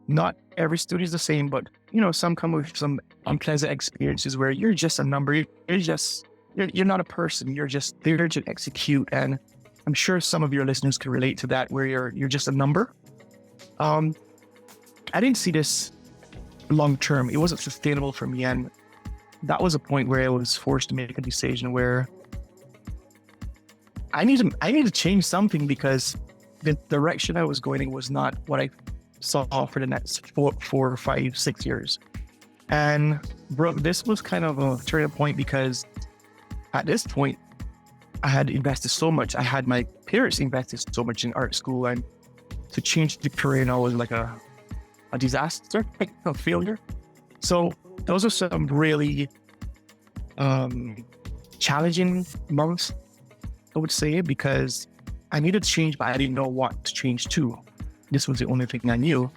Not every studio is the same, but some come with some unpleasant experiences where you're just a number. You're not a person. You're just there to execute. And I'm sure some of your listeners can relate to that, where you're just a number. I didn't see this long term. It wasn't sustainable for me, and that was a point where I was forced to make a decision where I need to change something, because the direction I was going in was not what I saw for the next 4, 5, 6 years. And Brooke, this was kind of a turning point, because at this point I had invested so much. I had my parents invested so much in art school, and to change the career now was like a disaster, a failure. So those are some really challenging months, I would say, because I needed to change, but I didn't know what to change to. This was the only thing I knew.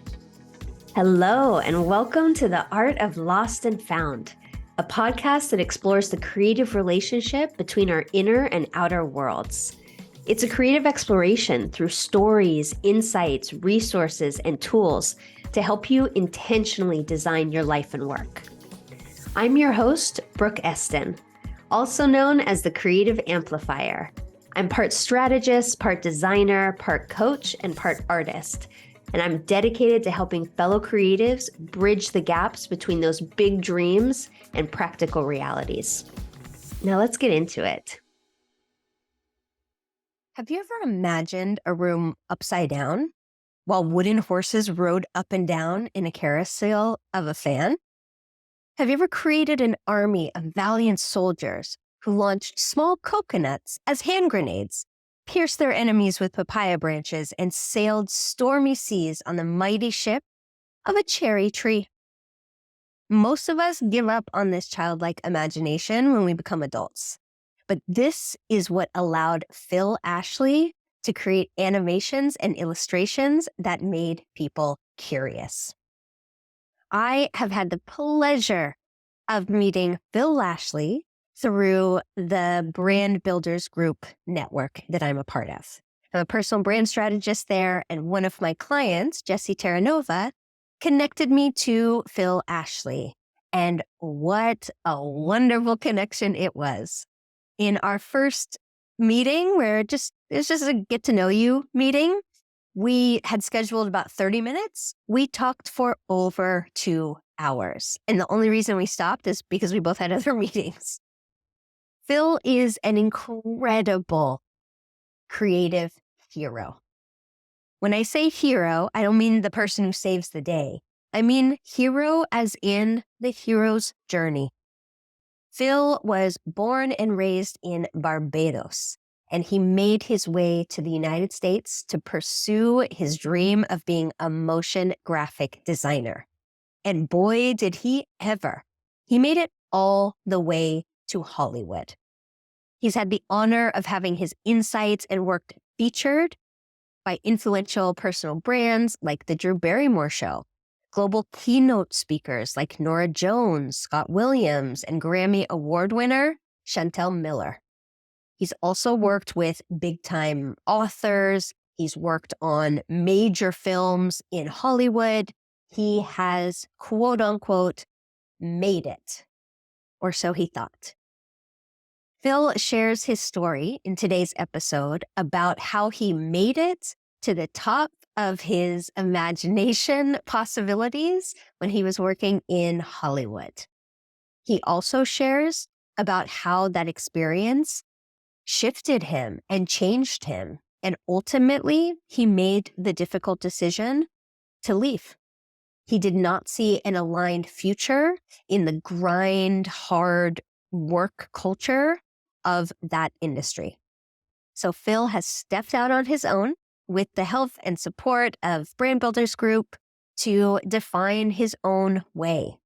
Hello, and welcome to The Art of Lost and Found, a podcast that explores the creative relationship between our inner and outer worlds. It's a creative exploration through stories, insights, resources, and tools to help you intentionally design your life and work. I'm your host, Brooke Eston, also known as the Creative Amplifier. I'm part strategist, part designer, part coach, and part artist. And I'm dedicated to helping fellow creatives bridge the gaps between those big dreams and practical realities. Now let's get into it. Have you ever imagined a room upside down while wooden horses rode up and down in a carousel of a fan? Have you ever created an army of valiant soldiers who launched small coconuts as hand grenades, pierced their enemies with papaya branches, and sailed stormy seas on the mighty ship of a cherry tree? Most of us give up on this childlike imagination when we become adults. But this is what allowed Phil Ashley to create animations and illustrations that made people curious. I have had the pleasure of meeting Phil Lashley through the Brand Builders Group network that I'm a part of. I'm a personal brand strategist there, and one of my clients, Jessie Terranova, connected me to Phil Ashley. And what a wonderful connection it was. In our first meeting, where it was just a get to know you meeting, we had scheduled about 30 minutes. We talked for over 2 hours. And the only reason we stopped is because we both had other meetings. Phil is an incredible creative hero. When I say hero, I don't mean the person who saves the day. I mean hero as in the hero's journey. Phil was born and raised in Barbados, and he made his way to the United States to pursue his dream of being a motion graphic designer. And boy, did he ever. He made it all the way to Hollywood. He's had the honor of having his insights and work featured by influential personal brands like The Drew Barrymore Show, global keynote speakers like Norah Jones, Scott Williams, and Grammy Award winner Chantel Miller. He's also worked with big-time authors. He's worked on major films in Hollywood. He has, quote unquote, made it, or so he thought. Phil shares his story in today's episode about how he made it to the top of his imagination possibilities when he was working in Hollywood. He also shares about how that experience shifted him and changed him. And ultimately, he made the difficult decision to leave. He did not see an aligned future in the grind, hard work culture of that industry. So Phil has stepped out on his own with the help and support of Brand Builders Group to define his own way.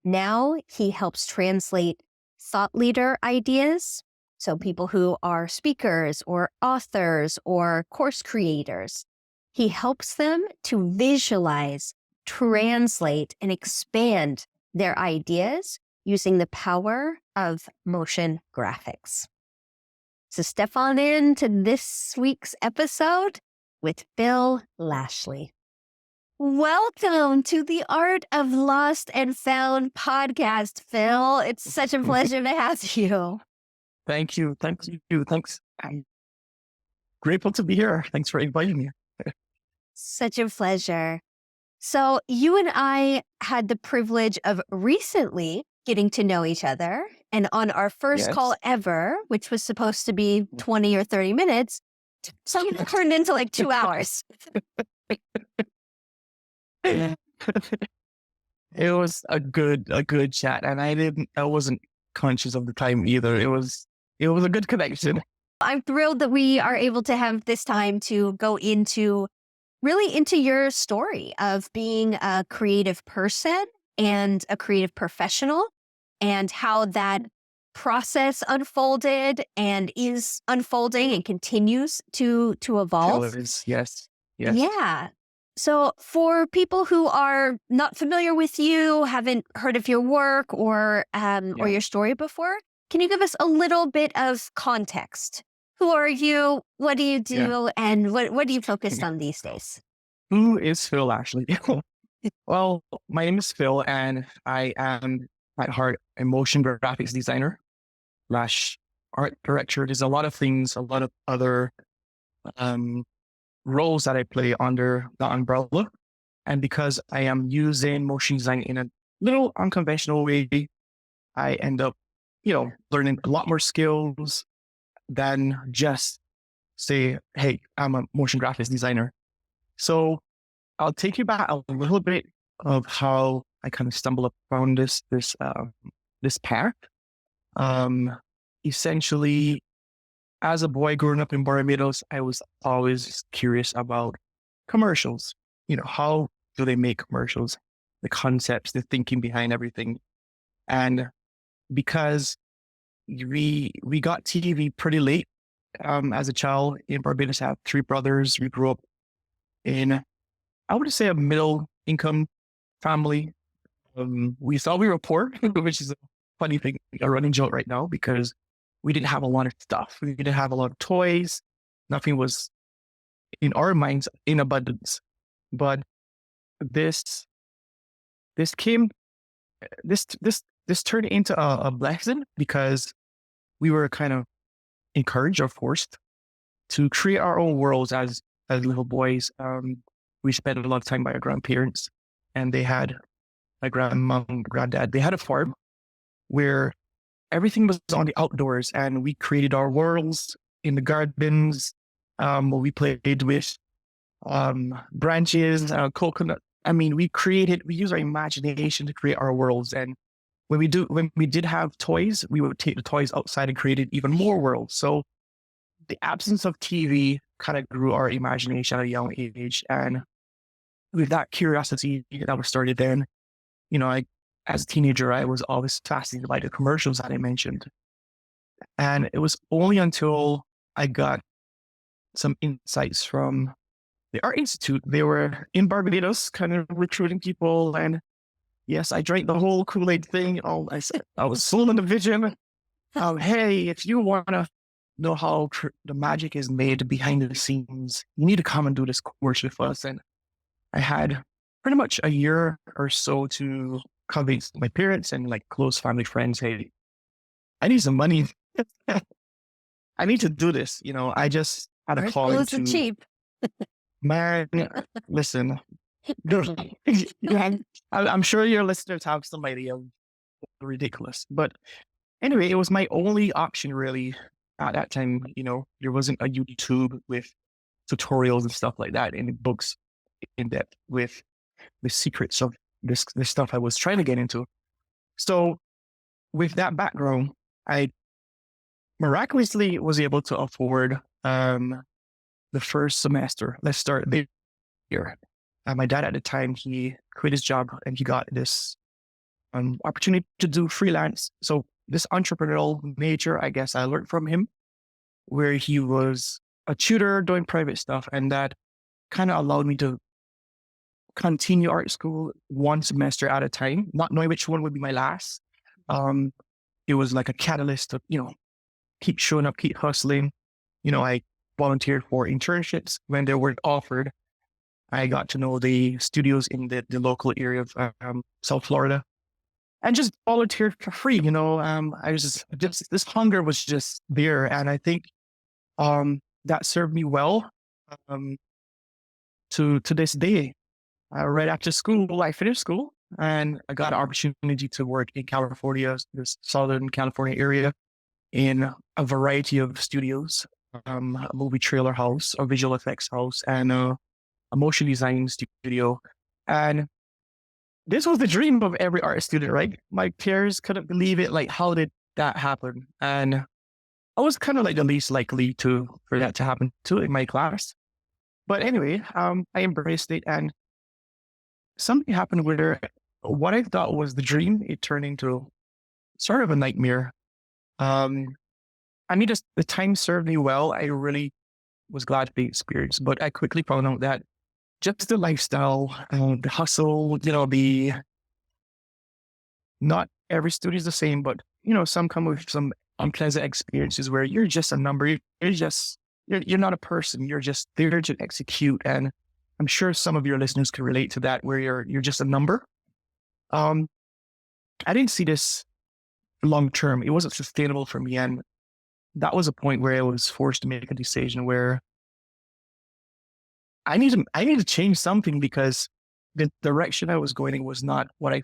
Now he helps translate thought leader ideas, so people who are speakers or authors or course creators. He helps them to visualize, translate, and expand their ideas using the power of motion graphics. So step on in to this week's episode with Phil Lashley. Welcome to the Art of Lost and Found podcast, Phil. It's such a pleasure to have you. Thank you. Thanks you. Thanks. I'm grateful to be here. Thanks for inviting me. Such a pleasure. So you and I had the privilege of recently getting to know each other. And on our first call ever, which was supposed to be 20 or 30 minutes, something turned into like 2 hours. It was a good chat, and I wasn't conscious of the time either. It was a good connection. I'm thrilled that we are able to have this time to go into your story of being a creative person and a creative professional, and how that process unfolded and is unfolding and continues to evolve. Yes. Yeah. So for people who are not familiar with you, haven't heard of your work or your story before, can you give us a little bit of context? Who are you? What do you do? And what do you focus on these days? Who is Phil Lashley? Well, my name is Phil, and I am at heart a motion graphics designer / art director. There's a lot of things, a lot of other roles that I play under the umbrella. And because I am using motion design in a little unconventional way, I end up, learning a lot more skills than just say, hey, I'm a motion graphics designer. So I'll take you back a little bit of how I kind of stumbled upon this path. Essentially, as a boy growing up in Barbados, I was always curious about commercials. How do they make commercials? The concepts, the thinking behind everything. And because we got TV pretty late as a child in Barbados, I have 3 brothers. We grew up in, I would say, a middle income family. We thought we were poor, which is a funny thing, a running joke right now, because we didn't have a lot of stuff. We didn't have a lot of toys. Nothing was, in our minds, in abundance. But this turned into a blessing, because we were kind of encouraged or forced to create our own worlds as little boys. We spent a lot of time by our grandparents, and they had my grandmom, granddad. They had a farm where everything was on the outdoors, and we created our worlds in the gardens. We played with branches, coconut. I mean, we use our imagination to create our worlds. And when we did have toys, we would take the toys outside and create even more worlds. So the absence of TV kind of grew our imagination at a young age. And with that curiosity that was started then, as a teenager, I was always fascinated by the commercials that I mentioned. And it was only until I got some insights from the Art Institute. They were in Barbados kind of recruiting people. And yes, I drank the whole Kool-Aid thing. I was sold on the vision. Hey, if you want to know how the magic is made behind the scenes, you need to come and do this course with us. And I had pretty much a year or so to convince my parents and close family friends, hey, I need some money. I need to do this. I just had a call into cheap. Man, listen, I'm sure your listeners have some idea of ridiculous, but anyway, it was my only option really at that time. There wasn't a YouTube with tutorials and stuff like that, and books in depth with the secrets of this stuff I was trying to get into. So with that background, I miraculously was able to afford the first semester. Let's start there. My dad at the time, he quit his job and he got this opportunity to do freelance. So this entrepreneurial nature, I guess I learned from him, where he was a tutor doing private stuff. And that kind of allowed me to continue art school one semester at a time, not knowing which one would be my last. It was like a catalyst to, keep showing up, keep hustling. I volunteered for internships when they were offered. I got to know the studios in the local area of South Florida and just volunteered for free. I was just this hunger was just there. And I think that served me well um, to this day. Right after school, I finished school and I got an opportunity to work in California, this Southern California area, in a variety of studios, a movie trailer house, a visual effects house, and a motion design studio. And this was the dream of every art student, right? My peers couldn't believe it. Like, how did that happen? And I was kind of like the least likely for that to happen too in my class. But anyway, I embraced it, and something happened where what I thought was the dream, it turned into sort of a nightmare. Um, just the time served me well. I really was glad to be experienced, but I quickly found out that just the lifestyle, the hustle, not every studio is the same, but some come with some unpleasant experiences where you're just a number. You're not a person. You're just there to execute. And I'm sure some of your listeners can relate to that, where you're just a number. I didn't see this long term. It wasn't sustainable for me, and that was a point where I was forced to make a decision where I need to change something, because the direction I was going in was not what I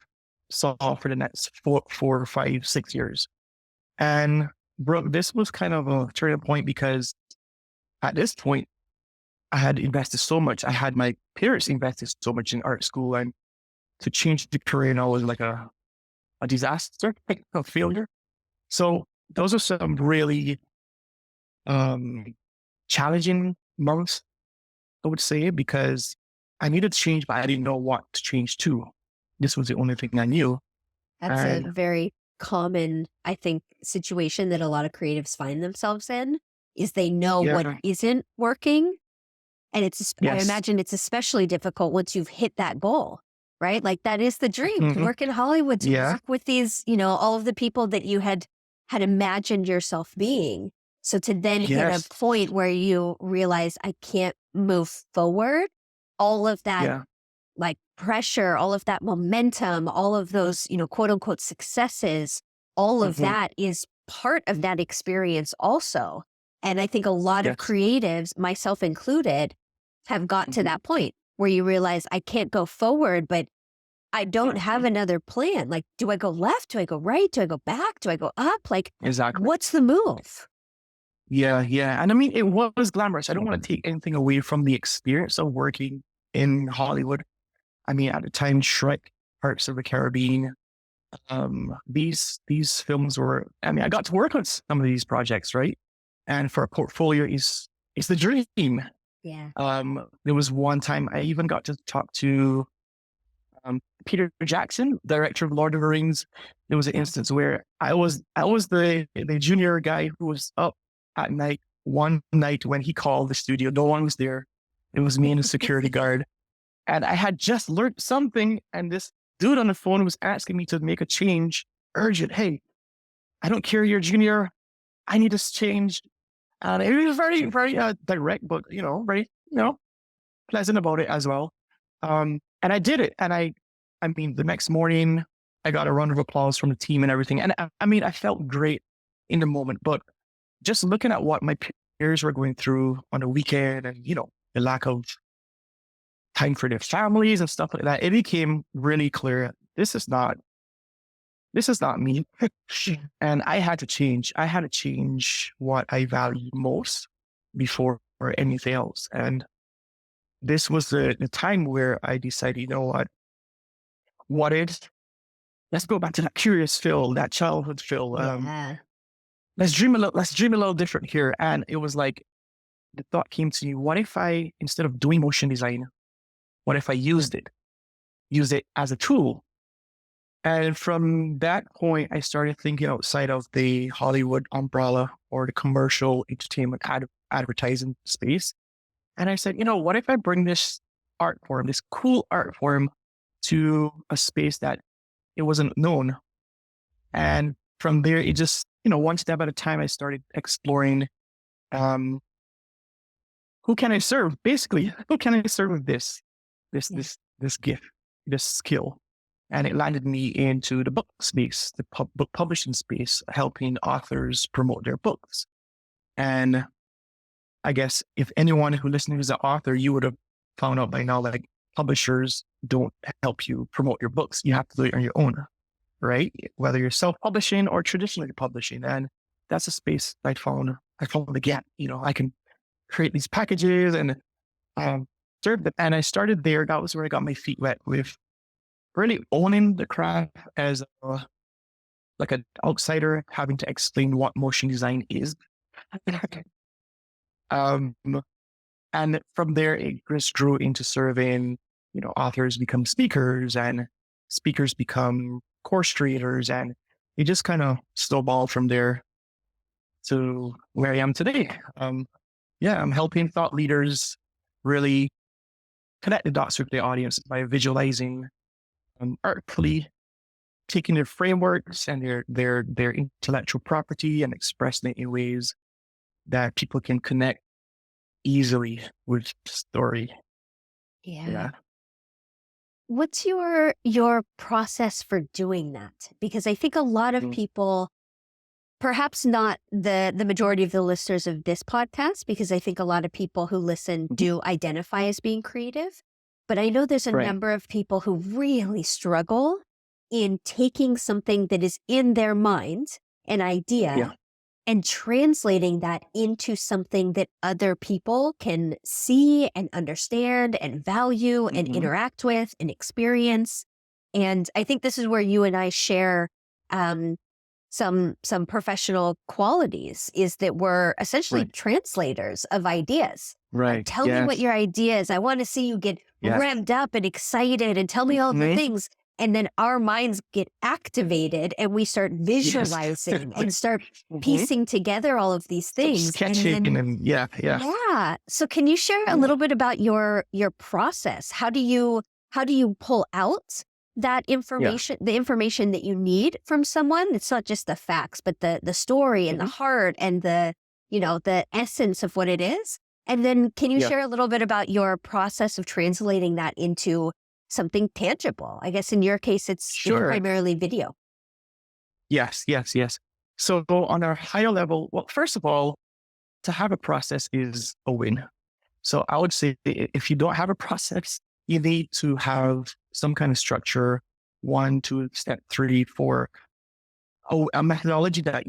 saw for the next 4, 5, 6 years. And Brooke, this was kind of a turning point, because at this point I had invested so much. I had my parents invested so much in art school, and to change the career now was like a disaster, like a failure. So those are some really challenging months, I would say, because I needed to change, but I didn't know what to change to. This was the only thing I knew. That's a very common, I think, situation that a lot of creatives find themselves in, is they know what isn't working. And I imagine it's especially difficult once you've hit that goal, right? Like, that is the dream, to work in Hollywood, to work with these, all of the people that you had imagined yourself being. So to then hit a point where you realize, I can't move forward, all of that like pressure, all of that momentum, all of those, quote unquote successes, all of that is part of that experience also. And I think a lot of creatives, myself included, have gotten to that point where you realize, I can't go forward, but I don't have another plan. Like, do I go left? Do I go right? Do I go back? Do I go up? Like, what's the move? Yeah. And I mean, it was glamorous. I don't want to take anything away from the experience of working in Hollywood. I mean, at the time, Shrek, Pirates of the Caribbean, these films were, I got to work on some of these projects, right? And for a portfolio it's the dream. Yeah. There was one time I even got to talk to Peter Jackson, director of Lord of the Rings. There was an instance where I was the junior guy who was up at night, one night when he called the studio. No one was there. It was me and a security guard. And I had just learned something, and this dude on the phone was asking me to make a change, urgent. Hey, I don't care, you're junior. I need this change. And it was very, very direct, but, very, pleasant about it as well. And I did it. And I mean, the next morning, I got a round of applause from the team and everything. And I felt great in the moment. But just looking at what my peers were going through on the weekend, and, the lack of time for their families and stuff like that, it became really clear, this is not me. And I had to change. I had to change what I value most before anything else. And this was the time where I decided, you know what let's go back to that curious Phil, that childhood Phil. Let's dream a little different here. And it was like, the thought came to me, what if I, instead of doing motion design, what if I used it as a tool? And from that point, I started thinking outside of the Hollywood umbrella or the commercial entertainment advertising space. And I said, what if I bring this art form, this cool art form, to a space that it wasn't known? And from there, it just, one step at a time, I started exploring, who can I serve? Basically, who can I serve with this? this gift, this skill. And it landed me into the book space, the book publishing space, helping authors promote their books. And I guess if anyone who listening is an author, you would have found out by now, like, publishers don't help you promote your books. You have to do it on your own, right? Whether you're self-publishing or traditionally publishing. And that's a space I found the gap. I can create these packages and serve them. And I started there. That was where I got my feet wet with really owning the craft as like an outsider, having to explain what motion design is. And from there, it just grew into serving, authors become speakers and speakers become course creators. And it just kind of snowballed from there to where I am today. I'm helping thought leaders really connect the dots with the audience by visualizing artfully, taking their frameworks and their intellectual property and expressing it in ways that people can connect easily with the story. Yeah. What's your process for doing that? Because I think a lot of people, perhaps not the majority of the listeners of this podcast, because I think a lot of people who listen do identify as being creative. But I know there's a number of people who really struggle in taking something that is in their mind, an idea, and translating that into something that other people can see and understand and value and interact with and experience. And I think this is where you and I share some professional qualities, is that we're essentially translators of ideas. Right. Tell me what your idea is. I want to see you get revved up and excited and tell me all the things. And then our minds get activated and we start visualizing and start piecing together all of these things. Sketching and So can you share a little bit about your process? How do you pull out that information, the information that you need from someone? It's not just the facts, but the story and the heart and the essence of what it is. And then can you share a little bit about your process of translating that into something tangible? I guess in your case, it's primarily video. Yes. So on a higher level, well, first of all, to have a process is a win. So I would say if you don't have a process, you need to have some kind of structure, 1, 2, step 3, 4, a methodology that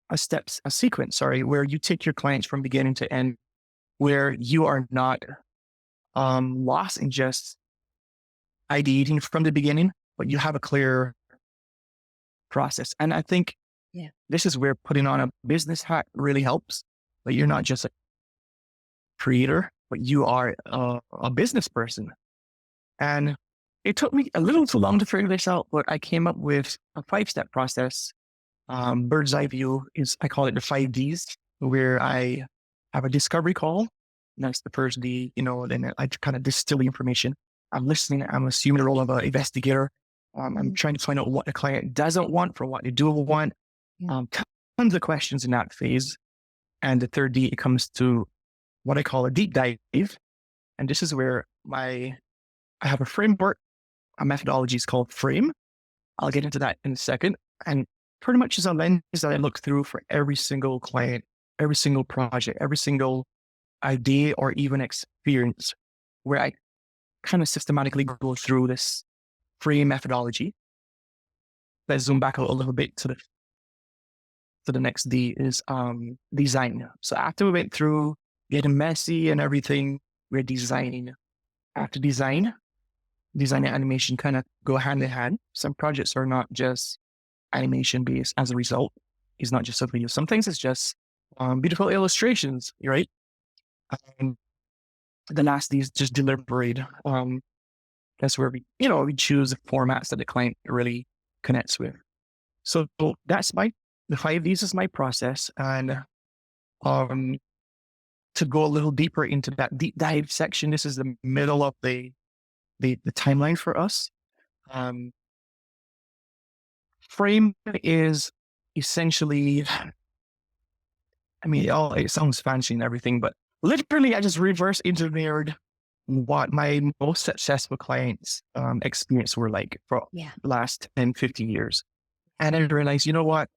a sequence, where you take your clients from beginning to end, where you are not lost in just ideating from the beginning, but you have a clear process. And I think this is where putting on a business hat really helps. But you're not just a creator, but you are a business person. And it took me a little too long to figure this out, but I came up with a 5-step process. Bird's eye view I call it the 5 Ds, where I have a discovery call. And that's the first D, then I kind of distill the information. I'm listening. I'm assuming the role of an investigator. I'm trying to find out what the client doesn't want from what they do want. Tons of questions in that phase. And the third D, it comes to what I call a deep dive. And this is where I have a framework, a methodology is called FRAME. I'll get into that in a second. And pretty much is a lens that I look through for every single client, every single project, every single idea or even experience, where I kind of systematically go through this FRAME methodology. Let's zoom back a little bit to the next D is design. So after we went through getting messy and everything, we're designing. After design and animation kind of go hand in hand. Some projects are not just animation based as a result. It's not just a video. Some things it's just beautiful illustrations, right? The last D is just deliberate. That's where we choose the formats that the client really connects with. So that's the 5 Ds is my process. And to go a little deeper into that deep dive section, this is the middle of the timeline for us. Frame is essentially, it sounds fancy and everything, but literally I just reverse engineered what my most successful clients experience were like for Yeah. the last 10, 15 years. And I realized, you know what?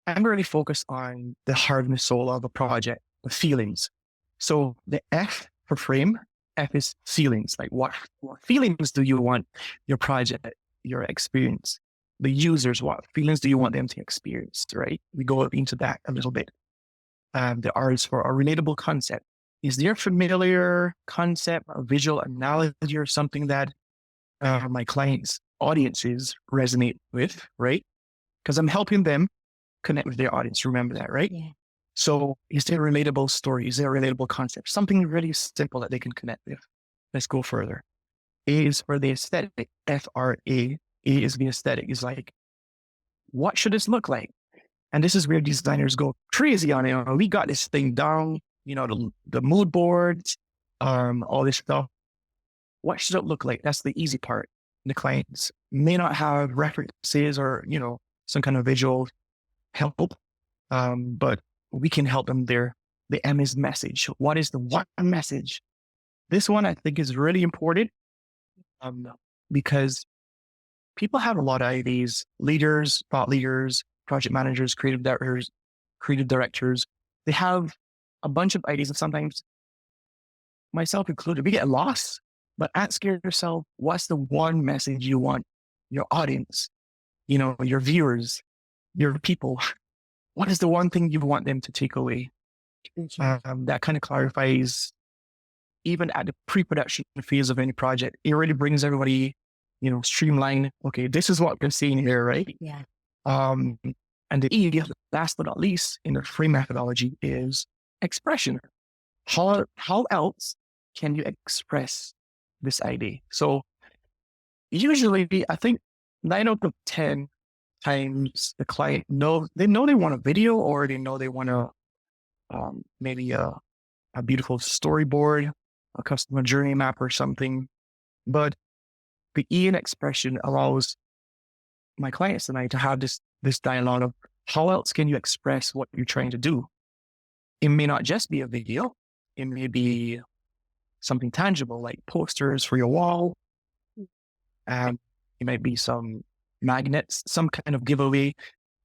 I'm really focused on the heart and the soul of a project, the feelings. So the F for frame, F is feelings. Like what feelings do you want your project, your experience, the users, what feelings do you want them to experience, right? We go into that a little bit. The R is for a relatable concept. Is there a familiar concept, a visual analogy, or something that my clients' audiences resonate with, right? Because I'm helping them connect with their audience. Remember that, right? Yeah. So is there a relatable story? Is there a relatable concept? Something really simple that they can connect with. Let's go further. A is for the aesthetic. FRA. A is the aesthetic. Is like, what should this look like? And this is where designers go crazy on it. We got this thing down, the mood boards, all this stuff. What should it look like? That's the easy part. The clients may not have references or, some kind of visual help, but we can help them there. The M is message. What is the one message? This one I think is really important because people have a lot of ideas, leaders, thought leaders, project managers, creative directors. They have a bunch of ideas, and sometimes myself included, we get lost. But ask yourself, what's the one message you want your audience, your viewers, your people? What is the one thing you want them to take away? That kind of clarifies, even at the pre-production phase of any project, it really brings everybody, streamline. Okay, this is what we're seeing here, right? Yeah. And the E, last but not least, in the frame methodology is expression. How else can you express this idea? So usually, I think 9 out of 10 times the client they know they want a video, or they know they want maybe a beautiful storyboard, a customer journey map or something. But the E in expression allows my clients and I to have this dialogue of how else can you express what you're trying to do? It may not just be a video. It may be something tangible like posters for your wall. It might be some magnets, some kind of giveaway,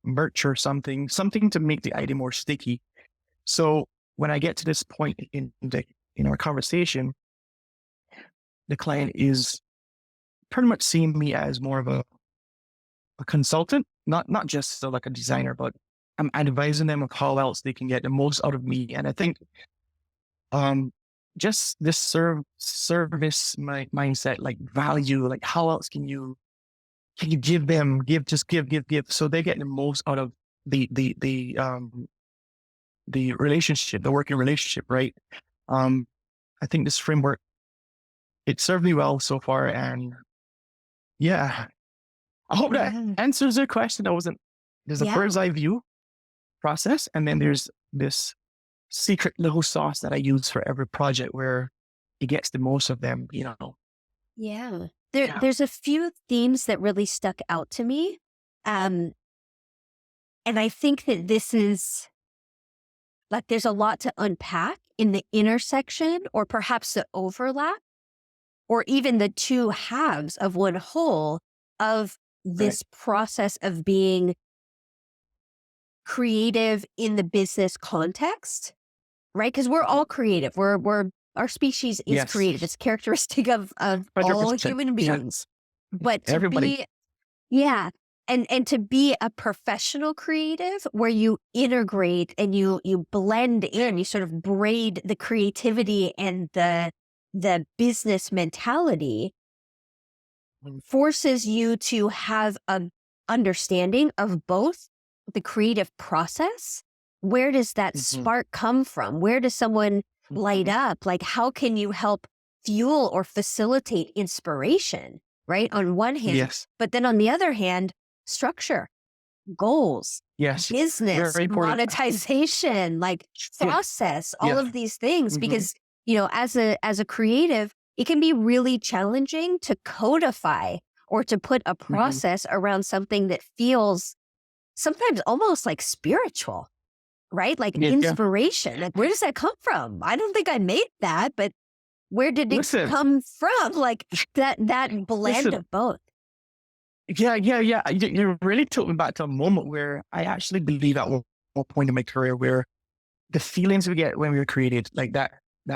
merch or something to make the idea more sticky. So when I get to this point in our conversation, the client is pretty much seeing me as more of a consultant, not just like a designer, but I'm advising them of how else they can get the most out of me. And I think just this service mindset, like value, like how else can you give them, give, so they get the most out of the relationship, the working relationship, right? I think this framework, it served me well so far. And yeah, I hope that answers your question. There's a bird's eye view process, and then there's this secret little sauce that I use for every project where it gets the most of them, Yeah. There's a few themes that really stuck out to me. And I think that this is like, there's a lot to unpack in the intersection, or perhaps the overlap, or even the two halves of one whole of this process of being creative in the business context, right? Because we're all creative. Our species is creative. It's characteristic of all 100%. human beings. But to everybody. And to be a professional creative where you integrate and you blend in, you sort of braid the creativity and the business mentality, forces you to have an understanding of both the creative process. Where does that spark come from? Where does someone light up? Like, how can you help fuel or facilitate inspiration, right? On one hand, but then on the other hand, structure, goals, business, monetization, like process, all of these things, because, as a creative, it can be really challenging to codify or to put a process around something that feels sometimes almost like spiritual, right? Like inspiration. Like, where does that come from? I don't think I made that, but Where did it Listen. come from? Like that blend Listen. of both. Yeah. You really took me back to a moment where I actually believe at one point in my career where the feelings we get when we were created, like that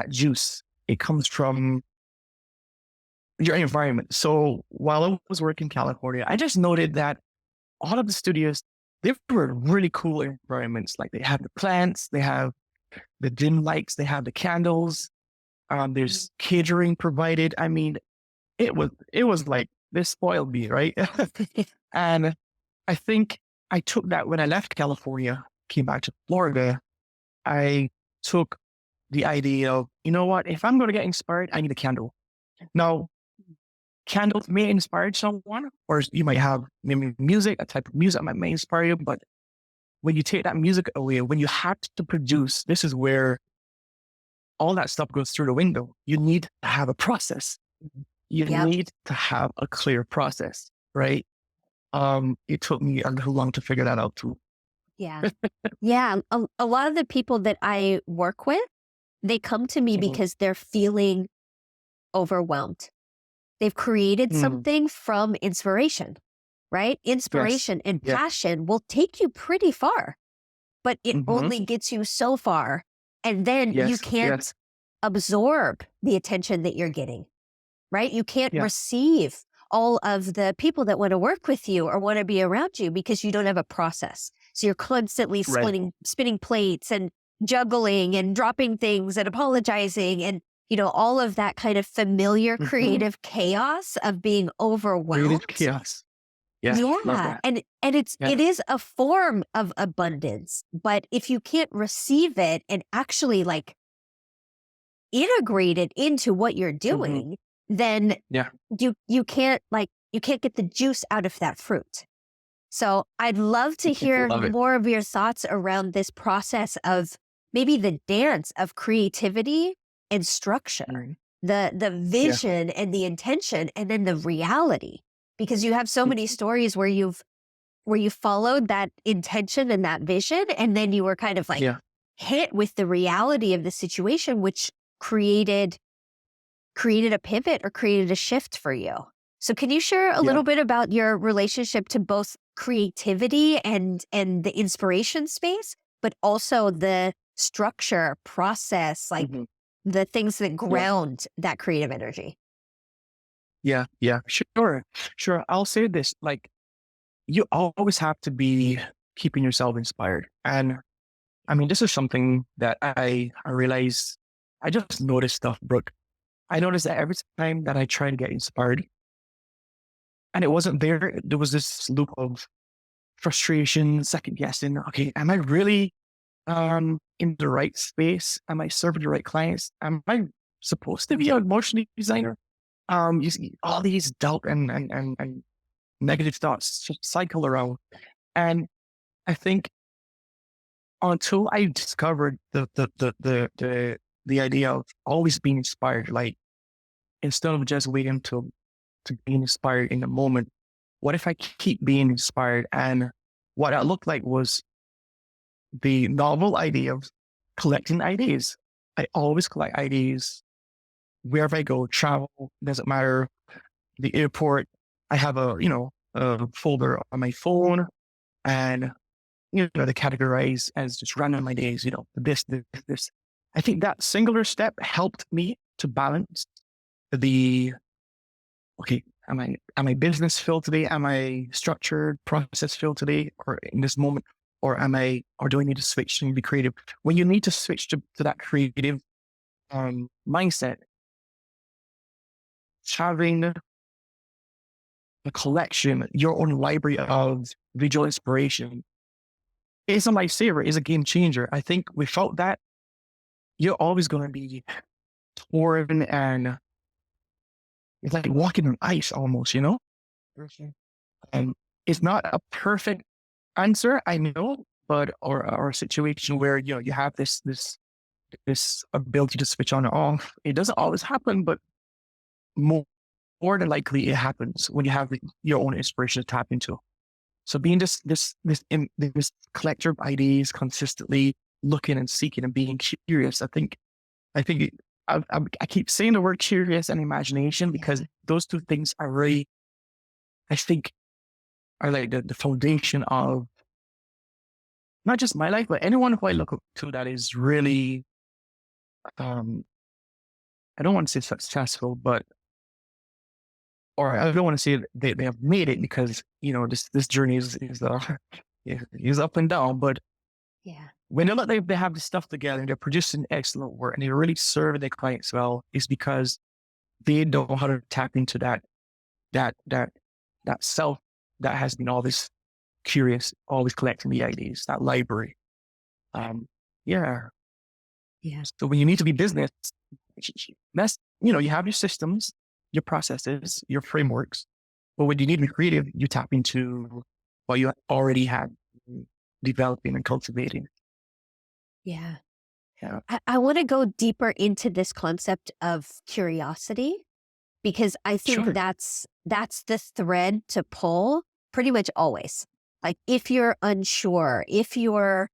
juice, it comes from your environment. So while I was working in California, I just noted that all of the studios, they were really cool environments. Like they have the plants, they have the dim lights, they have the candles. There's catering provided. I mean, it was like this spoiled me, right? And I think I took that when I left California, came back to Florida. I took the idea of, you know what, if I'm going to get inspired, I need a candle. Now, candles may inspire someone, or you might have maybe music, a type of music that may inspire you. But when you take that music away, when you have to produce, this is where all that stuff goes through the window. You need to have a process. You need to have a clear process, right? It took me a little long to figure that out too. Yeah. Yeah. A lot of the people that I work with, they come to me because they're feeling overwhelmed. They've created something from inspiration, right? Inspiration and passion will take you pretty far, but it only gets you so far. And then you can't absorb the attention that you're getting, right? You can't receive all of the people that want to work with you or want to be around you because you don't have a process. So you're constantly spinning plates and juggling and dropping things and apologizing and, you know, all of that kind of familiar creative chaos of being overwhelmed. Creative chaos. Yeah. And it is a form of abundance, but if you can't receive it and actually like integrate it into what you're doing, then you can't get the juice out of that fruit. So I'd love to hear more of your thoughts around this process of maybe the dance of creativity and structure, the vision and the intention, and then the reality. Because you have so many stories where you followed that intention and that vision, and then you were kind of like hit with the reality of the situation, which created a pivot or created a shift for you. So can you share a little bit about your relationship to both creativity and the inspiration space, but also the structure, process, like the things that ground that creative energy? Yeah. Sure. I'll say this, like, you always have to be keeping yourself inspired. And I mean, this is something that I realize, I just noticed stuff, Brooke. I noticed that every time that I try to get inspired and it wasn't there, there was this loop of frustration, second guessing. Okay, am I really in the right space? Am I serving the right clients? Am I supposed to be an emotional designer? You see all these doubt and negative thoughts just cycle around. And I think until I discovered the idea of always being inspired, like instead of just waiting to be inspired in the moment, what if I keep being inspired? And what that looked like was the novel idea of collecting ideas. I always collect ideas wherever I go, travel, doesn't matter, the airport. I have a folder on my phone, and they categorize as just random ideas, this. I think that singular step helped me to balance am I business filled today? Am I structured, process filled today, or in this moment, or do I need to switch and be creative? When you need to switch to that creative mindset, having a collection, your own library of visual inspiration is a lifesaver, is a game changer. I think without that, you're always going to be torn, and it's like walking on ice almost, And it's not a perfect answer, I know, but or a situation where you have this ability to switch on and off. It doesn't always happen, but more than likely it happens when you have your own inspiration to tap into. So being this collector of ideas, consistently looking and seeking and being curious, I think I keep saying the word curious and imagination because those two things are really, I think, are like the foundation of not just my life, but anyone who I look up to that is really, um, I don't want to say successful, but, or I don't want to say they have made it because, this journey is up and down, but Yeah. when they look like they have the stuff together and they're producing excellent work and they're really serving their clients well, it's because they know how to tap into that self that has been always curious, always collecting the ideas, that library. Yeah. Yeah. So when you need to be business, that's, you have your systems, your processes, your frameworks, but when you need to be creative, you tap into what you already have developing and cultivating. Yeah. Yeah. I want to go deeper into this concept of curiosity because I think Sure. that's the thread to pull pretty much always. Like if you're unsure, if you're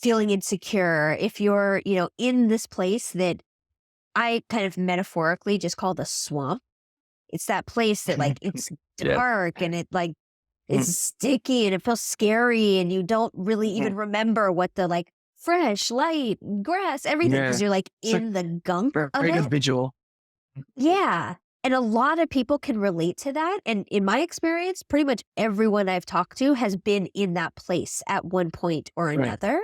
feeling insecure, if you're, in this place that I kind of metaphorically just call the swamp. It's that place that like it's Yeah. dark and it like Mm. it's sticky and it feels scary and you don't really Mm. even remember what the like fresh light, grass, everything Yeah. because you're like It's like in the gunk of very good it. visual. Yeah. And a lot of people can relate to that. And in my experience, pretty much everyone I've talked to has been in that place at one point or Right. another.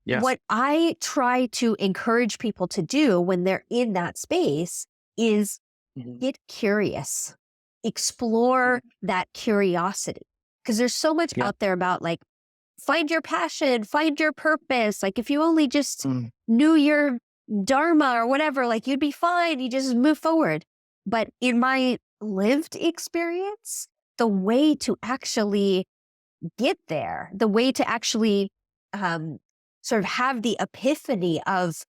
Yes. What I try to encourage people to do when they're in that space is Mhm. get curious, explore that curiosity. Because there's so much Yeah. out there about like, find your passion, find your purpose. Like if you only just Mm. knew your dharma or whatever, like you'd be fine. You just move forward. But in my lived experience, the way to actually get there, the way to actually sort of have the epiphany of,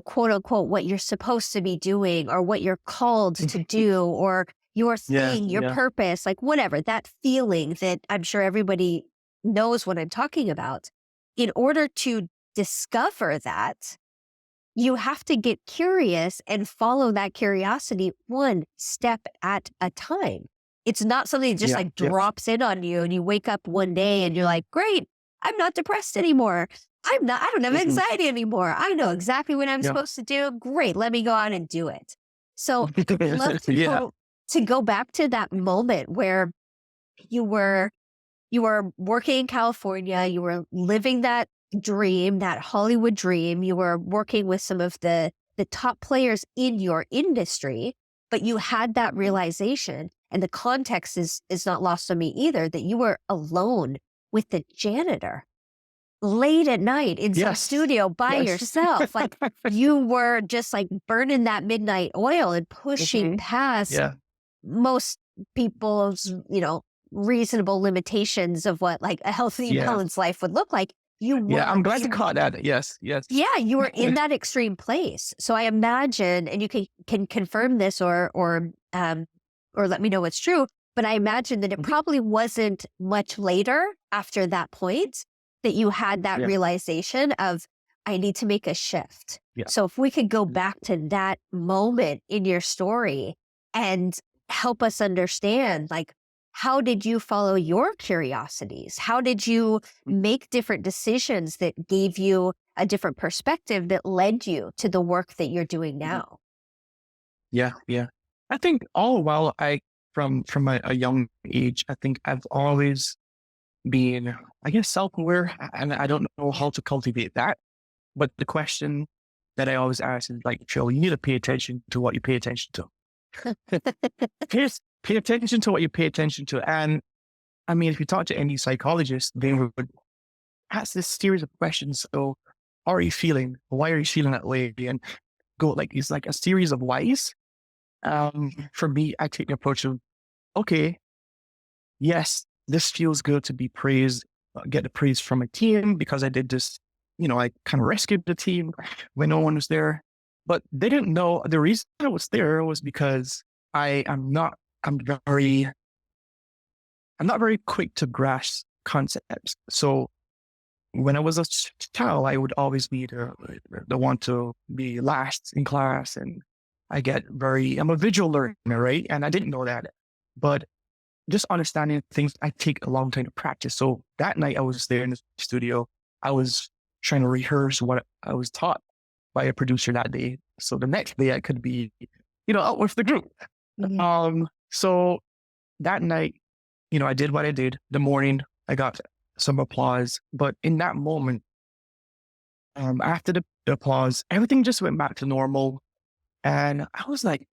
quote unquote, what you're supposed to be doing or what you're called to do or your Yeah. thing, your Yeah. purpose, like whatever, that feeling that I'm sure everybody knows what I'm talking about. In order to discover that, you have to get curious and follow that curiosity one step at a time. It's not something that just Yeah. like Yeah. drops in on you and you wake up one day and you're like, great, I'm not depressed anymore. I don't have Mhm. anxiety anymore. I know exactly what I'm Yeah. supposed to do. Great. Let me go out and do it. So I'd love to Yeah. go back to that moment where you were working in California, you were living that dream, that Hollywood dream. You were working with some of the top players in your industry, but you had that realization, and the context is not lost on me either, that you were alone with the janitor late at night in some Yes. studio by Yes. yourself. Like you were just like burning that midnight oil and pushing Mhm. past Yeah. most people's, reasonable limitations of what like a healthy, Yeah. balanced life would look like. You were, Yeah. I'm glad you caught that. Yes. Yes. yeah, you were in that extreme place. So I imagine, and you can confirm this or let me know what's true. But I imagine that it Mhm. probably wasn't much later after that point that you had that Yeah. realization of I need to make a shift. Yeah. So if we could go back to that moment in your story and help us understand, like, how did you follow your curiosities? How did you make different decisions that gave you a different perspective that led you to the work that you're doing now? Yeah. Yeah. I think all while from a young age, I think I've always been, I guess, self-aware, and I don't know how to cultivate that. But the question that I always ask is like, Phil, you need to pay attention to what you pay attention to. Pay attention to what you pay attention to. And I mean, if you talk to any psychologist, they would ask this series of questions. So, how are you feeling? Why are you feeling that way? And go like, it's like a series of whys. For me, I take the approach of, okay, yes, this feels good to be praised, get the praise from a team because I did this, I kind of rescued the team when no one was there. But they didn't know the reason I was there was because I'm not very quick to grasp concepts. So when I was a child, I would always be the one to be last in class. And I'm a visual learner, right? And I didn't know that. But just understanding things, I take a long time to practice. So that night I was there in the studio. I was trying to rehearse what I was taught by a producer that day. So the next day I could be, out with the group. So that night, I did what I did. The morning I got some applause, but in that moment, after the applause, everything just went back to normal. And I was like,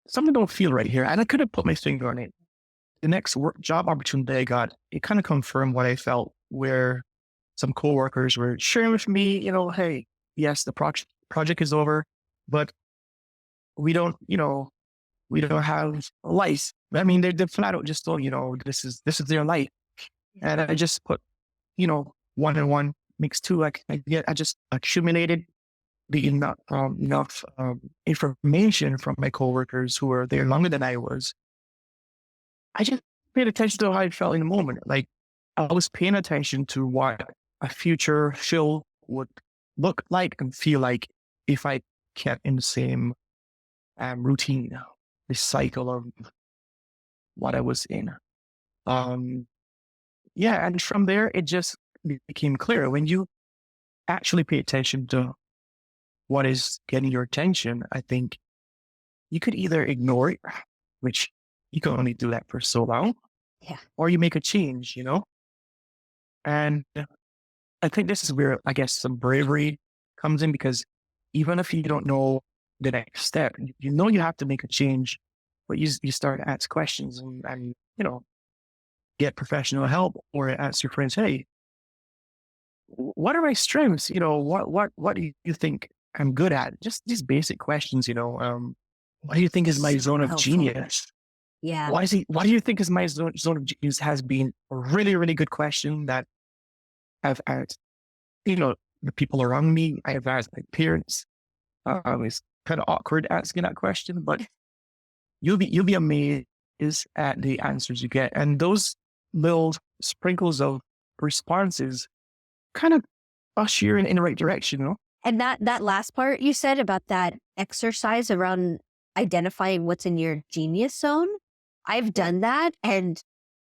something don't feel right here. And I couldn't put my finger on it. The next job opportunity I got, it kind of confirmed what I felt, where some coworkers were sharing with me, hey, yes, the project is over, but we don't have a life. I mean, they're flat out just told, this is their life. And I just put, one and one makes two. I just accumulated the enough information from my coworkers who were there longer than I was. I just paid attention to how I felt in the moment. Like, I was paying attention to what a future show would look like and feel like if I kept in the same routine, the cycle of what I was in. And from there, it just became clear. When you actually pay attention to what is getting your attention, I think you could either ignore it, which you can only do that for so long, or you make a change, And I think this is where, I guess, some bravery comes in, because even if you don't know the next step, you have to make a change, but you start to ask questions and get professional help, or ask your friends, hey, what are my strengths? What do you think I'm good at? Just these basic questions, what do you think is my zone of genius? Yeah. What do you think is my zone of genius? Has been a really, really good question that I've asked, the people around me. I have asked my parents. It's kind of awkward asking that question, but you'll be amazed at the answers you get. And those little sprinkles of responses kind of usher you in the right direction, And that last part you said about that exercise around identifying what's in your genius zone, I've done that, and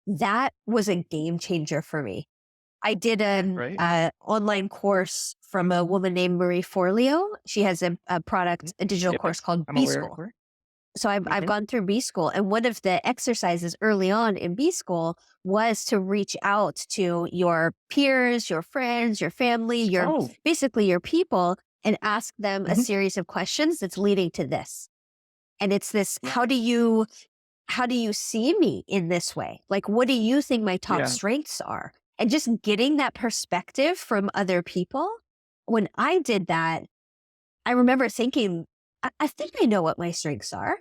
that was a game changer for me. I did an online course from a woman named Marie Forleo. She has a digital course called B School. So I've gone through B School, and one of the exercises early on in B School was to reach out to your peers, your friends, your family, basically your people, and ask them a series of questions that's leading to this. And it's this, how do you see me in this way? Like, what do you think my top strengths are? And just getting that perspective from other people. When I did that, I remember thinking, I think I know what my strengths are.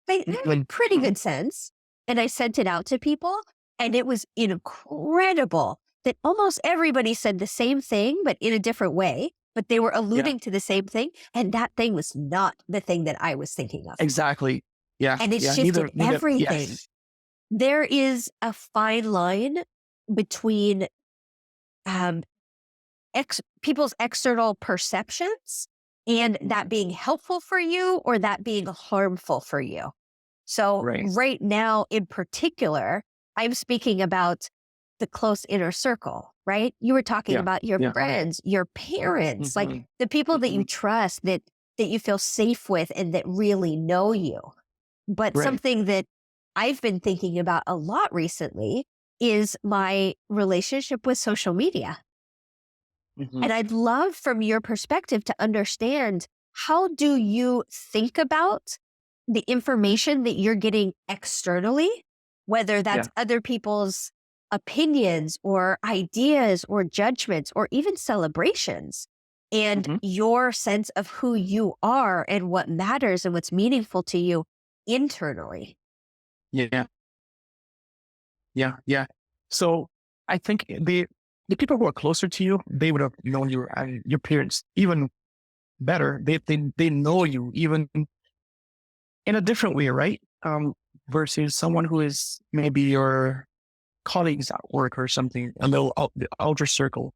I have a pretty good sense. And I sent it out to people, and it was incredible that almost everybody said the same thing, but in a different way. But they were alluding to the same thing. And that thing was not the thing that I was thinking of. Exactly. Yeah. And it shifted everything. Yes. There is a fine line between people's external perceptions and that being helpful for you or that being harmful for you. So right now in particular, I'm speaking about the close inner circle, right? You were talking about your friends, your parents, like the people that you trust, that you feel safe with and that really know you. But something that I've been thinking about a lot recently is my relationship with social media. And I'd love from your perspective to understand, how do you think about the information that you're getting externally, whether that's other people's opinions or ideas or judgments or even celebrations, and your sense of who you are and what matters and what's meaningful to you internally? Yeah. So I think the people who are closer to you, they would have known you and your parents even better. They know you even in a different way, right? Versus someone who is maybe your colleagues at work or something, a little the outer circle.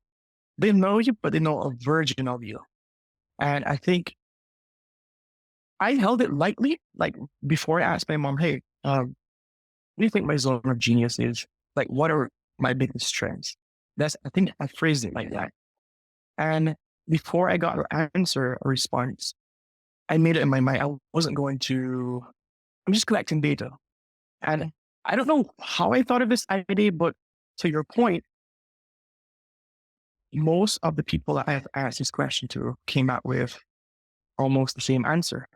They know you, but they know a version of you. And I think I held it lightly. Like before I asked my mom, hey, what do you think my zone of genius is? Like, what are my biggest strengths? I think I phrased it like that. And before I got an answer, a response, I made it in my mind. I'm just collecting data. And I don't know how I thought of this idea, but to your point, most of the people that I have asked this question to came out with almost the same answer.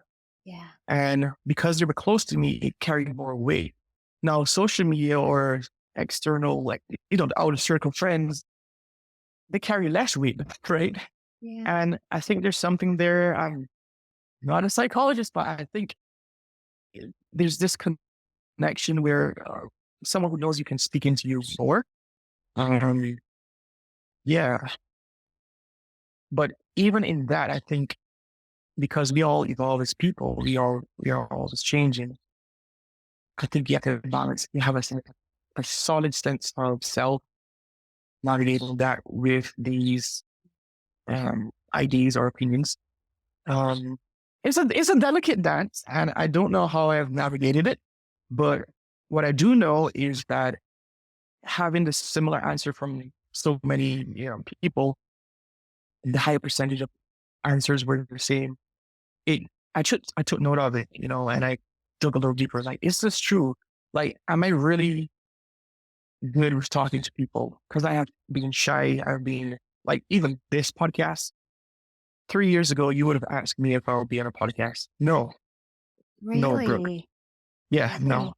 Yeah. And because they were close to me, it carried more weight. Now, social media or external, like, the outer circle friends, they carry less weight, right? Yeah. And I think there's something there. I'm not a psychologist, but I think there's this connection where someone who knows you can speak into you more. Yeah. But even in that, I think because we all evolve as people, we are always changing. I think you have to balance. You have a solid sense of self, navigating that with these ideas or opinions. It's a delicate dance, and I don't know how I've navigated it. But what I do know is that having the similar answer from so many people, the high percentage of answers were the same. I took note of it, and I dug a little deeper. Like, is this true? Like, am I really good with talking to people? Because I have been shy. I've been like, even this podcast. 3 years ago, you would have asked me if I would be on a podcast. No, no, Brooke. Really? Yeah, no.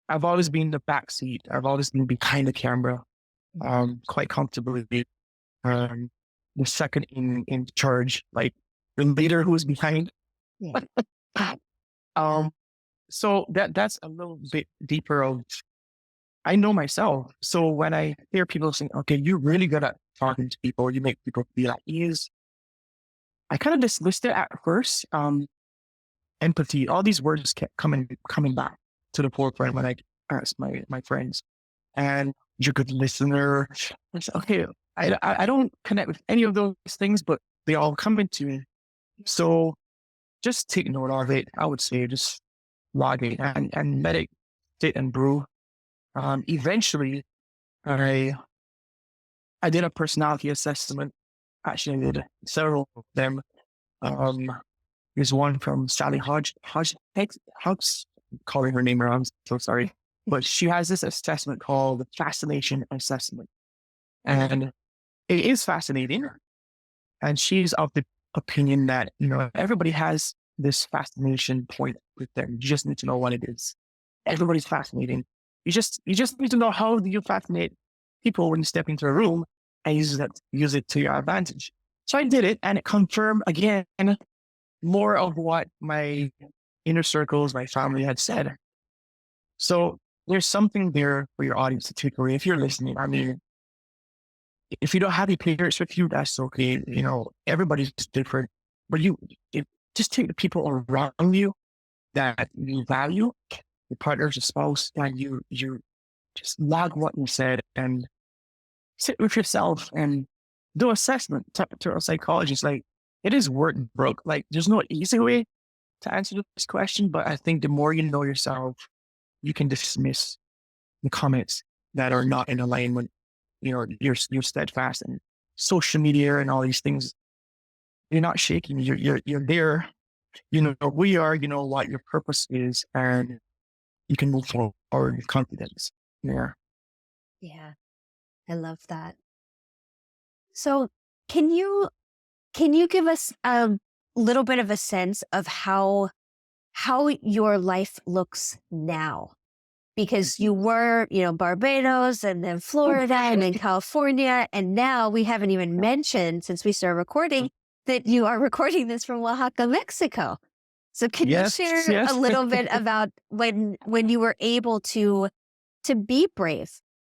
I've always been the backseat. I've always been behind the camera, quite comfortably. The second in charge, like the leader who is behind. Yeah. So that's a little bit deeper of, I know myself. So when I hear people saying, okay, you're really good at talking to people, you make people feel at ease, I kind of dismissed it at first. Empathy, all these words kept coming back to the forefront when I asked my friends. And you're a good listener. I said, okay, I don't connect with any of those things, but they all come into me. So just take note of it. I would say just log it and let it sit and brew. Eventually, I did a personality assessment. Actually, I did several of them. There's one from Sally Hodge, calling her name wrong. I'm so sorry. But she has this assessment called the fascination assessment. And it is fascinating. And she's of the opinion that, everybody has this fascination point with them. You just need to know what it is. Everybody's fascinating. You just need to know how do you fascinate people when you step into a room and use it to your advantage. So I did it, and it confirmed again more of what my inner circles, my family had said. So there's something there for your audience to take away if you're listening. I mean, if you don't have your parents with you, that's okay. Everybody's different, but just take the people around you that you value, your partner, your spouse, and you just log what you said and sit with yourself and do assessment to a psychologist. Like, it is work, Brooke. Like, there's no easy way to answer this question, but I think the more you know yourself, you can dismiss the comments that are not in alignment. You're steadfast, and social media and all these things, you're not shaking. You're there. You know who you are. You know what your purpose is, and you can move forward with confidence. Yeah. Yeah. I love that. So can you give us a little bit of a sense of how your life looks now? Because you were, Barbados, and then Florida, and then California, and now we haven't even mentioned, since we started recording, that you are recording this from Oaxaca, Mexico. So can you share a little bit about when you were able to be brave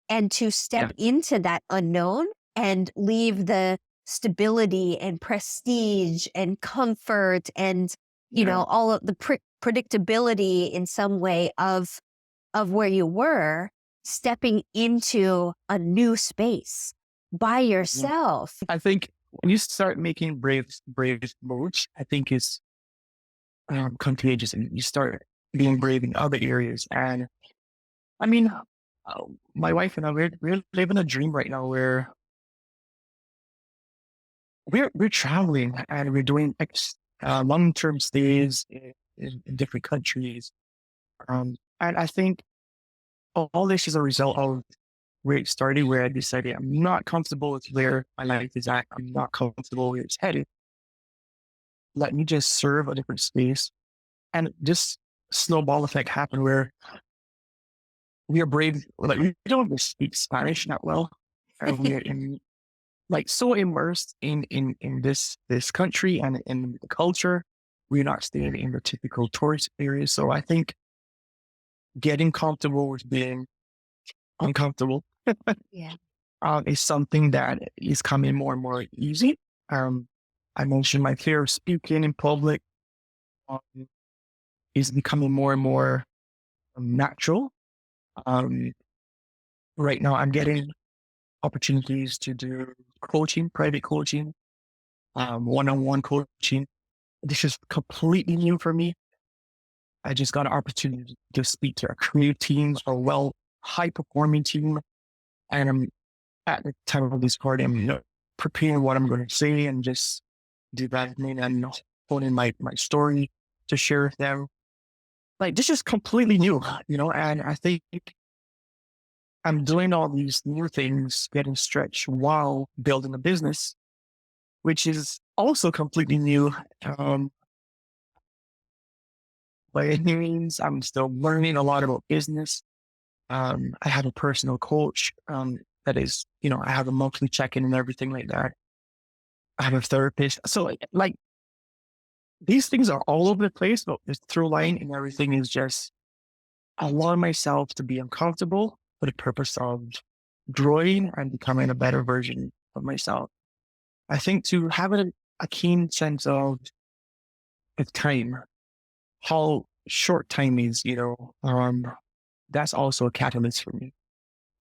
and to step into that unknown and leave the stability and prestige and comfort and, all of the predictability in some way of where you were, stepping into a new space by yourself. I think when you start making brave moves, I think it's contagious, and you start being brave in other areas. And I mean, my wife and I, we're living a dream right now where we're traveling and we're doing long-term stays in different countries. And I think all this is a result of where it started, where I decided I'm not comfortable with where my life is at. I'm not comfortable where it's headed. Let me just serve a different space. And this snowball effect happened where we are brave. Like, we don't even speak Spanish that well. And we are so immersed in this country and in the culture. We're not staying in the typical tourist areas. So I think getting comfortable with being uncomfortable is something that is coming more and more easy. I mentioned my fear of speaking in public is becoming more and more natural. Right now, I'm getting opportunities to do coaching, private coaching, one-on-one coaching. This is completely new for me. I just got an opportunity to speak to a creative team, a high-performing team. And I'm at the time of this party, I'm preparing what I'm going to say and just developing and honing my story to share with them. Like, this is completely new, and I think I'm doing all these new things, getting stretched while building a business, which is also completely new. By any means, I'm still learning a lot about business. I have a personal coach that is, I have a monthly check-in and everything like that. I have a therapist. So like these things are all over the place, but the through line and everything is just allowing myself to be uncomfortable for the purpose of growing and becoming a better version of myself. I think to have a keen sense of time, how short time is, that's also a catalyst for me.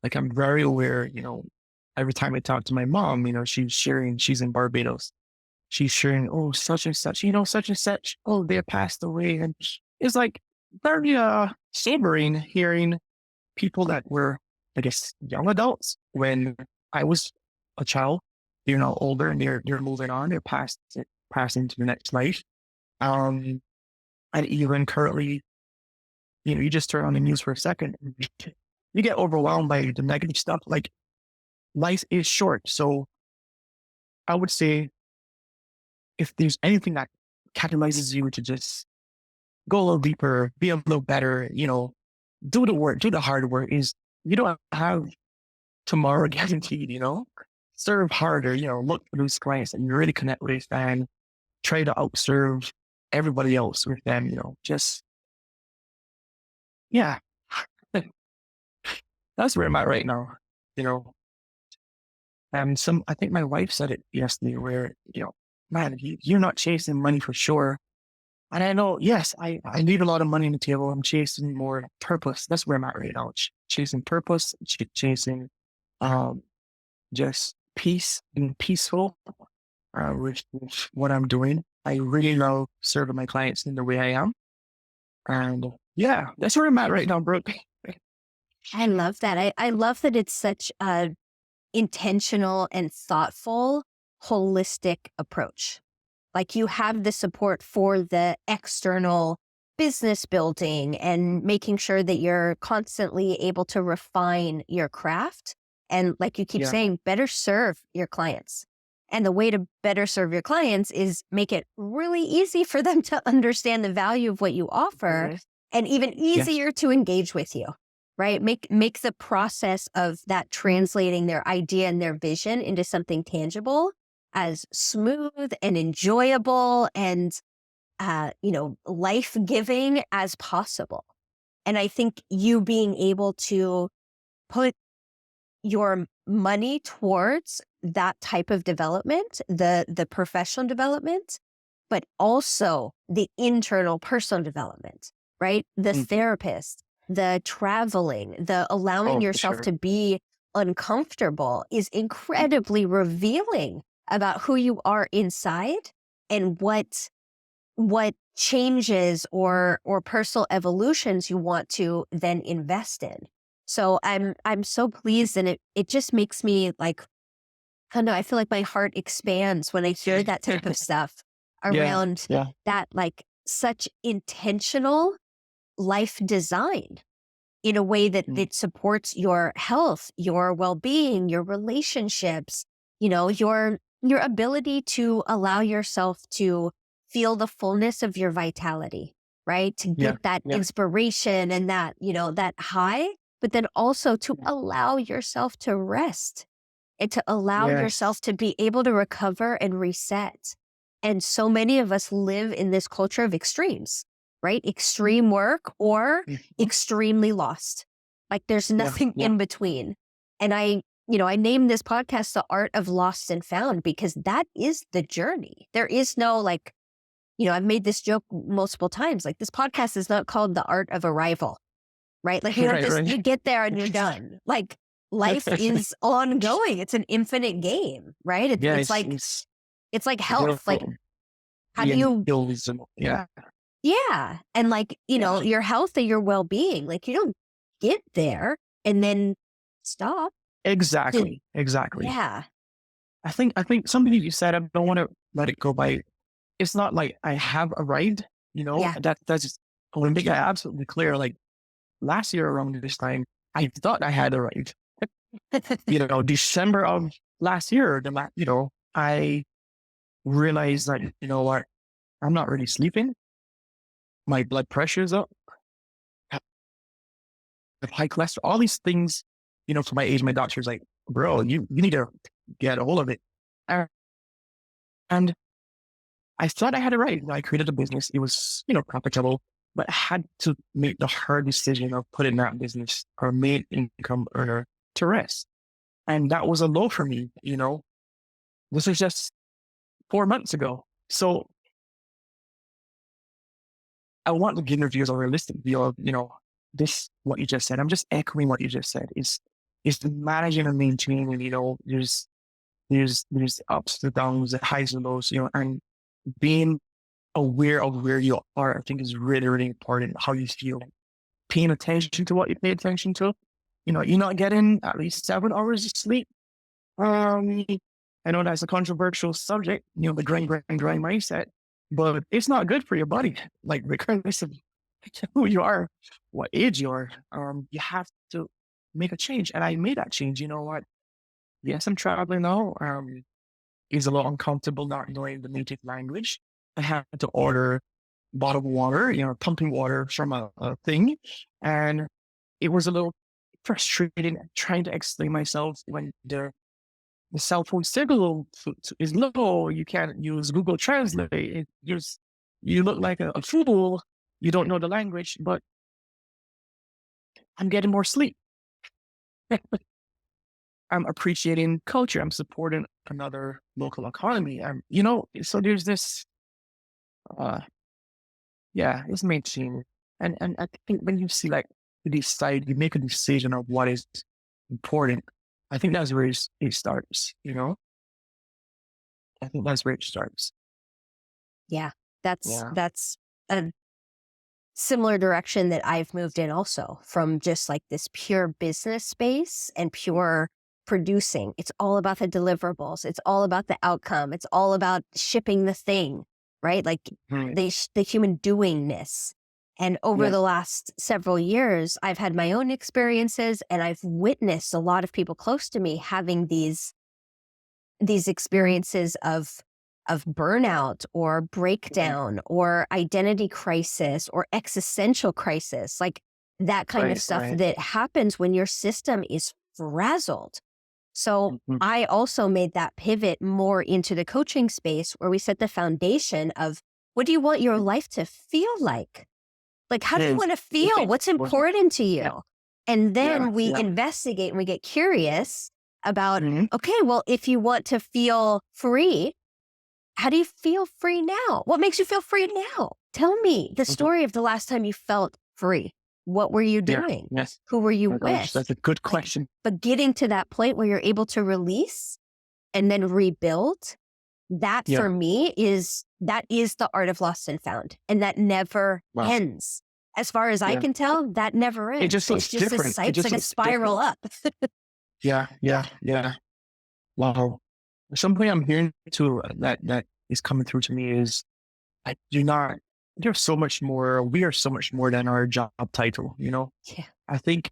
Like, I'm very aware, every time I talk to my mom, she's sharing, she's in Barbados. She's sharing, oh, such and such, such and such, oh, they passed away. And it's like very sobering hearing people that were, I guess, young adults when I was a child, they're now older and they're moving on, they're passing to the next life. And even currently, you just turn on the news for a second, and you get overwhelmed by the negative stuff. Like, life is short. So I would say if there's anything that catalyzes you to just go a little deeper, be a little better, do the work, do the hard work, is you don't have tomorrow guaranteed, serve harder, look for those clients that you really connect with and try to outserve everybody else with them, just, yeah. That's where I'm at right now, and I think my wife said it yesterday where, man, you're not chasing money for sure. And I know, yes, I need a lot of money on the table. I'm chasing more purpose. That's where I'm at right now. Chasing purpose, chasing just peace, being peaceful with what I'm doing. I really love serving my clients in the way I am. And yeah, that's where I'm at right now, Brooke. I love that. I love that it's such a intentional and thoughtful, holistic approach. Like, you have the support for the external business building and making sure that you're constantly able to refine your craft. And like you keep saying, better serve your clients. And the way to better serve your clients is make it really easy for them to understand the value of what you offer and even easier to engage with you, right? Make the process of that translating their idea and their vision into something tangible as smooth and enjoyable and, life-giving as possible. And I think you being able to put your money towards that type of development, the professional development, but also the internal personal development, right? The therapist, the traveling, the allowing Oh, for yourself sure. to be uncomfortable is incredibly revealing about who you are inside and what changes or personal evolutions you want to then invest in. So I'm so pleased, and it just makes me like, I don't know, I feel like my heart expands when I hear that type of stuff Yeah. around Yeah. that, like such intentional life design in a way that Mm. it supports your health, your well-being, your relationships, your ability to allow yourself to feel the fullness of your vitality, right? To Yeah. get that Yeah. inspiration and that, that high, but then also to Yeah. allow yourself to rest and to allow yourself Yes. to be able to recover and reset. And so many of us live in this culture of extremes, right? Extreme work or Mhm. extremely lost. Like there's Yeah. nothing Yeah. in between. And I named this podcast The Art of Lost and Found because that is the journey. There is no like, I've made this joke multiple times. Like this podcast is not called The Art of Arrival, right? Like you don't Right. just, Right. you get there and you're done. Like life is ongoing. It's an infinite game, right? Yeah. It's like You'll health. Like how do be in you, ills and yeah. yeah. And like, Yeah. your health and your well-being, like you don't get there and then stop. Exactly. Exactly. Yeah. I think something you said, I don't want to let it go by. It's not like I have arrived, Yeah. that's just, I want to make it absolutely clear. Like last year around this time, I thought I had arrived. December of last year, I realized that, what, I'm not really sleeping. My blood pressure's up. I have high cholesterol, all these things, for my age, my doctor's like, bro, you need to get a hold of it. Uh, And I thought I had it right. I created a business. It was, profitable, but I had to make the hard decision of putting that business or main income earner to rest. And that was a low for me, This was just 4 months ago. So I want to give reviewers a realistic view of, this, what you just said. I'm just echoing what you just said. Is managing and maintaining, there's ups and downs, the highs and lows, and being aware of where you are, I think is really, really important. How you feel, paying attention to what you pay attention to. You're not getting at least 7 hours of sleep. I know that's a controversial subject, the grind mindset, but it's not good for your body. Like regardless of who you are, what age you are, you have to make a change. And I made that change. You know what? Yes, I'm traveling now. It's a little uncomfortable not knowing the native language. I had to order bottled water, pumping water from a thing. And it was a little frustrating trying to explain myself when the cell phone signal is low. You can't use Google Translate. You look like a fool. You don't know the language, but I'm getting more sleep. I'm appreciating culture. I'm supporting another local economy. So there's this, it's mainstream. And I think when you see like you make a decision of what is important. I think that's where it starts, I think that's where it starts. Yeah. That's, Yeah. that's a similar direction that I've moved in also, from just like this pure business space and pure producing. It's all about the deliverables. It's all about the outcome. It's all about shipping the thing, right? Like the human doingness. And over the last several years, I've had my own experiences, and I've witnessed a lot of people close to me having these experiences of burnout or breakdown or identity crisis or existential crisis, like that kind of stuff that happens when your system is frazzled. So I also made that pivot more into the coaching space, where we set the foundation of, what do you want your life to feel like? Like, how do you want to feel? What's important to you? Yeah. And then we investigate and we get curious about, okay, well, if you want to feel free, how do you feel free now? What makes you feel free now? Tell me the story of the last time you felt free. What were you Yeah. doing? Yes. Who were you Oh my gosh, with? that's a good question. But getting to that point where you're able to release and then rebuild, that Yeah. for me is the art of lost and found. And that never Wow. ends. As far as I Yeah. can tell, that never ends. It just looks It's just different. It it's just like a looks spiral different. up. Yeah. Wow. Something I'm hearing too that is coming through to me is I do not. There's so much more. We are so much more than our job title. Yeah. I think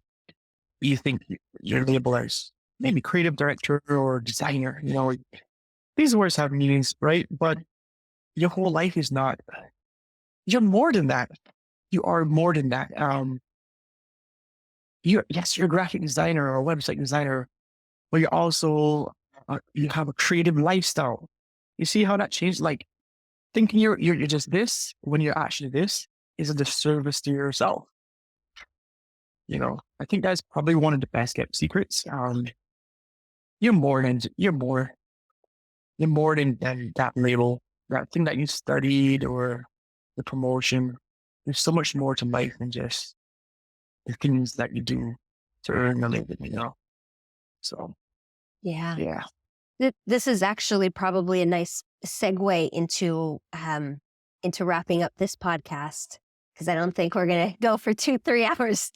you think you're labeled as maybe creative director or designer. These words have meanings, right? But your whole life is not. You're more than that. You are more than that. You're a graphic designer or a website designer, but you're also you have a creative lifestyle. You see how that changed? Like thinking you're just this when you're actually this is a disservice to yourself. I think that's probably one of the best kept secrets. You're more than than that label, that thing that you studied or the promotion. There's so much more to life than just the things that you do to earn a living. So Yeah. yeah. This is actually probably a nice segue into wrapping up this podcast, because I don't think we're going to go for 2-3 hours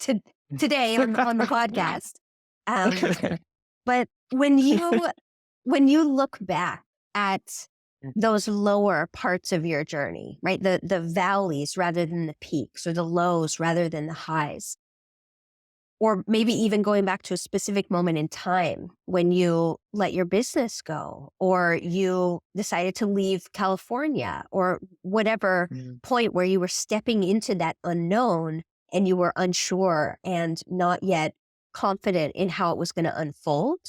today on the podcast. But when you look back at those lower parts of your journey, right? The valleys rather than the peaks, or the lows rather than the highs, or maybe even going back to a specific moment in time when you let your business go, or you decided to leave California, or whatever point where you were stepping into that unknown and you were unsure and not yet confident in how it was going to unfold.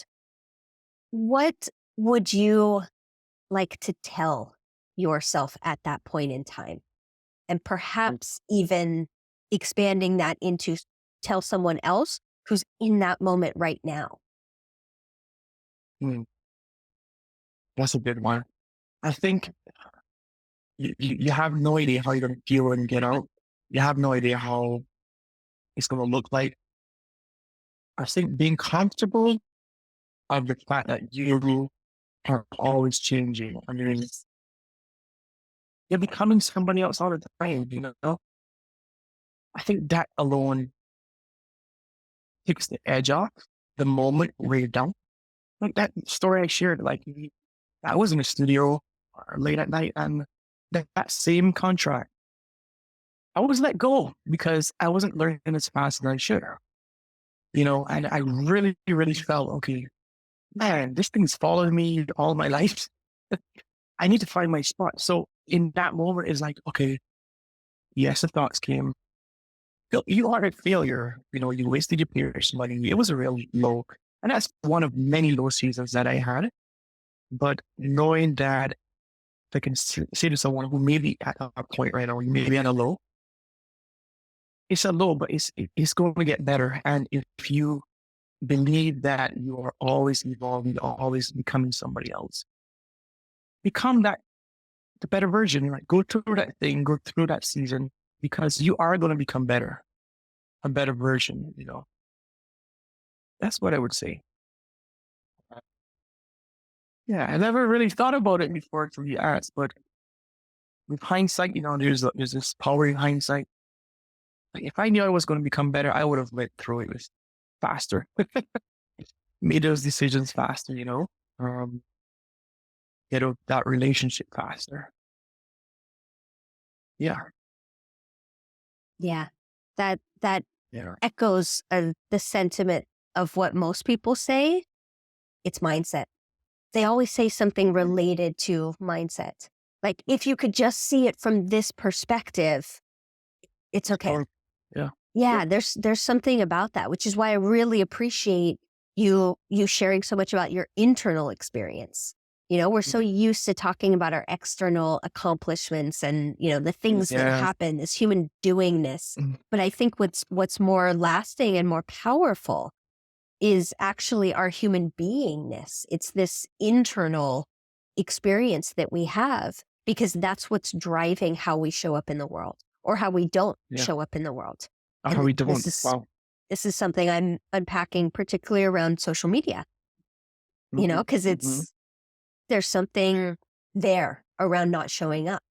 What would you like to tell yourself at that point in time? And perhaps even expanding that into tell someone else who's in that moment right now. That's a good one. I think you have no idea how you're going to feel when you get out. You have no idea how it's going to look like. I think being comfortable of the fact that you are always changing. I mean, you're becoming somebody else all the time. I think that alone takes the edge off the moment where you're down. Like that story I shared, like I was in a studio late at night, and that same contract, I was let go because I wasn't learning as fast as I should. And I really, really felt, okay, man, this thing's following me all my life. I need to find my spot. So in that moment, it's like, okay, yes, the thoughts came. You are a failure. You wasted your peers' money. It was a real low. And that's one of many low seasons that I had. But knowing that if I can say to someone who may be at a point right now, you may be at a low, it's a low, but it's going to get better. And if you believe that you are always evolving, always becoming somebody else, become the better version, right? Go through that thing, go through that season, because you are going to become better, a better version. That's what I would say. Yeah, I never really thought about it before, to be honest, but with hindsight, there's this power in hindsight. Like, if I knew I was going to become better, I would have went through it with faster, made those decisions faster, get out that relationship faster. Yeah. Yeah. That Yeah. echoes the sentiment of what most people say. It's mindset. They always say something related to mindset. Like, if you could just see it from this perspective, it's okay. Yeah. Yeah, there's something about that, which is why I really appreciate you sharing so much about your internal experience. We're so used to talking about our external accomplishments and, the things that happen, this human doingness. But I think what's more lasting and more powerful is actually our human beingness. It's this internal experience that we have, because that's what's driving how we show up in the world, or how we don't show up in the world. And we don't. this is Wow. this is something I'm unpacking, particularly around social media, because Mm-hmm. there's something there around not showing up.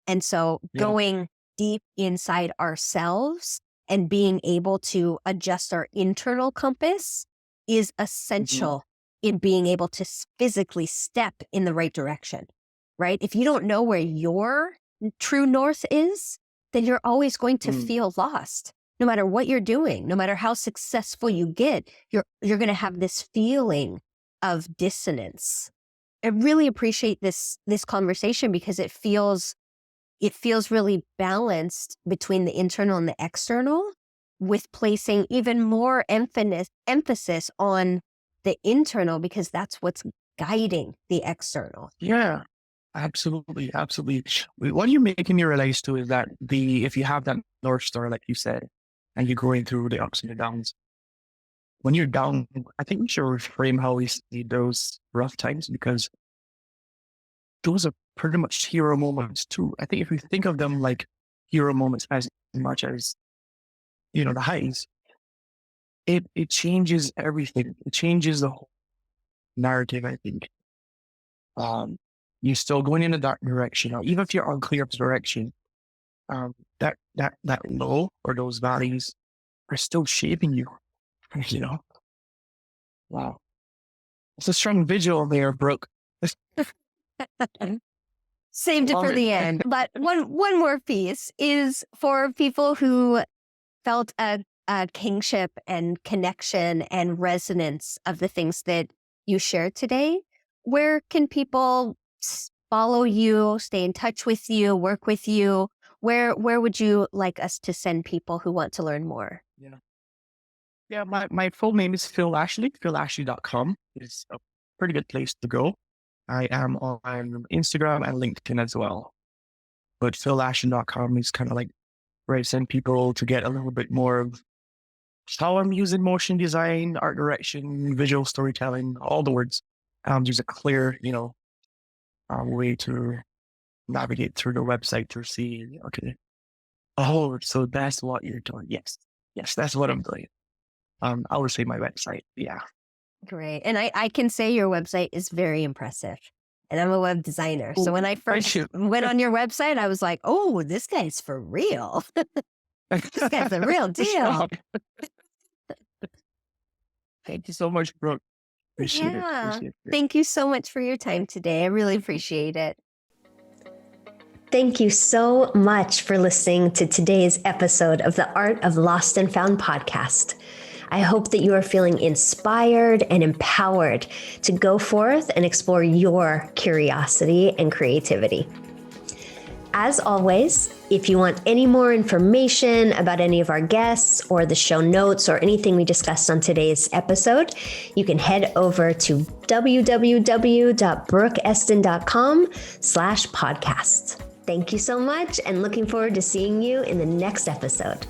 And so Yeah. going deep inside ourselves and being able to adjust our internal compass is essential in being able to physically step in the right direction, right? If you don't know where your true north is, then you're always going to feel lost. No matter what you're doing, no matter how successful you get, you're going to have this feeling of dissonance. I really appreciate this conversation because it feels really balanced between the internal and the external, with placing even more emphasis on the internal because that's what's guiding the external. Yeah. Absolutely. Absolutely. What you're making me realize too is that if you have that North Star, like you said, and you're going through the ups and the downs, when you're down, I think we should reframe how we see those rough times, because those are pretty much hero moments too. I think if we think of them like hero moments as much as, the highs, it changes everything. It changes the whole narrative, I think. You're still going in a dark direction, or even if you're unclear of the direction, that low or those valleys are still shaping you, you know? Wow. It's a strong visual there, Brooke. Saved it Love for it. the end. But one more piece is for people who felt a kingship and connection and resonance of the things that you shared today. Where can people follow you, stay in touch with you, work with you? Where would you like us to send people who want to learn more? Yeah, my full name is Phil Lashley. PhilLashley.com is a pretty good place to go. I am on Instagram and LinkedIn as well. But PhilLashley.com is kind of like where I send people to get a little bit more of how I'm using motion design, art direction, visual storytelling, all the words. There's a clear, way to navigate through the website to see, okay, oh, so that's what you're doing. Yes, that's what I'm doing. I would say my website. Yeah. Great. And I can say your website is very impressive. And I'm a web designer. So when I first went on your website, I was like, oh, this guy's for real. This guy's the real deal. Thank you so much, Brooke. Appreciate Yeah. it. Thank you so much for your time today. I really appreciate it. Thank you so much for listening to today's episode of the Art of Lost and Found podcast. I hope that you are feeling inspired and empowered to go forth and explore your curiosity and creativity. As always, if you want any more information about any of our guests or the show notes or anything we discussed on today's episode, you can head over to www.brookeston.com/podcast. Thank you so much, and looking forward to seeing you in the next episode.